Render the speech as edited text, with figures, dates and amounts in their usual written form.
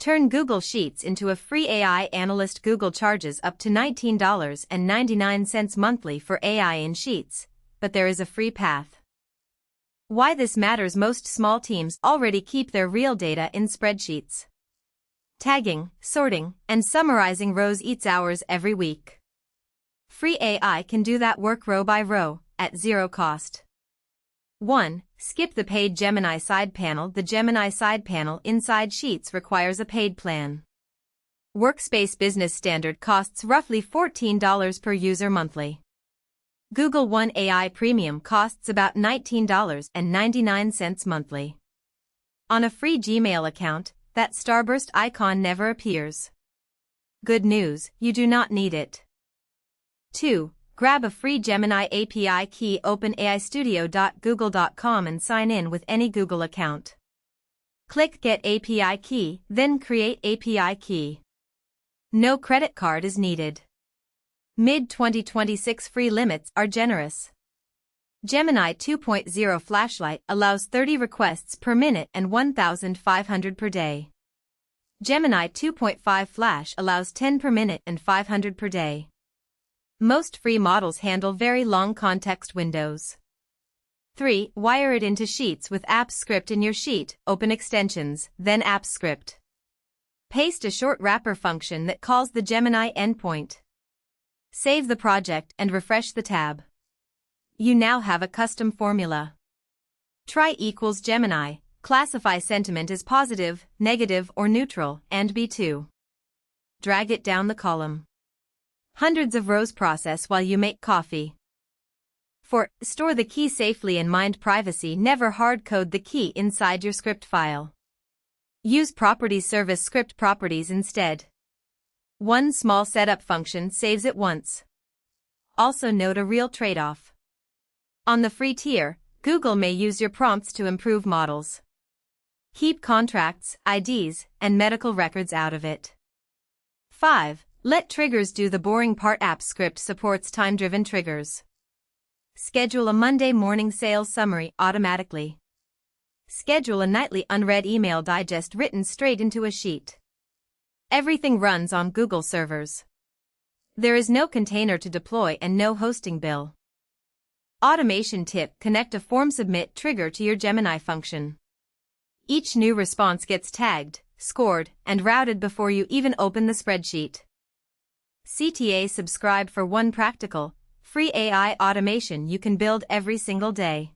Turn Google Sheets into a free AI Analyst. Google charges up to $19.99 monthly for AI in Sheets, but there is a free path. Why this matters: most small teams already keep their real data in spreadsheets. Tagging, sorting, and summarizing rows eats hours every week. Free AI can do that work row by row, at zero cost. 1. Skip the paid Gemini side panel. The Gemini side panel inside Sheets requires a paid plan. Workspace Business Standard costs roughly $14 per user monthly. Google One AI Premium costs about $19.99 monthly. On a free Gmail account, that starburst icon never appears. Good news, you do not need it. 2. Grab a free Gemini API key. Open aistudio.google.com and sign in with any Google account. Click Get API Key, then Create API Key. No credit card is needed. Mid-2026 free limits are generous. Gemini 2.0 Flashlight allows 30 requests per minute and 1,500 per day. Gemini 2.5 Flash allows 10 per minute and 500 per day. Most free models handle very long context windows. 3. Wire it into Sheets with Apps Script. In your sheet, open Extensions, then Apps Script. Paste a short wrapper function that calls the Gemini endpoint. Save the project and refresh the tab. You now have a custom formula. Try equals Gemini, classify sentiment as positive, negative, or neutral, and B2. Drag it down the column. Hundreds of rows process while you make coffee. 4. Store the key safely and mind privacy. Never hard-code the key inside your script file. Use Properties Service Script Properties instead. One small setup function saves it once. Also note a real trade-off. On the free tier, Google may use your prompts to improve models. Keep contracts, IDs, and medical records out of it. 5. Let triggers do the boring part. Apps Script supports time-driven triggers. Schedule a Monday morning sales summary automatically. Schedule a nightly unread email digest written straight into a sheet. Everything runs on Google servers. There is no container to deploy and no hosting bill. Automation tip: connect a form submit trigger to your Gemini function. Each new response gets tagged, scored, and routed before you even open the spreadsheet. CTA: subscribe for one practical, free AI automation you can build every single day.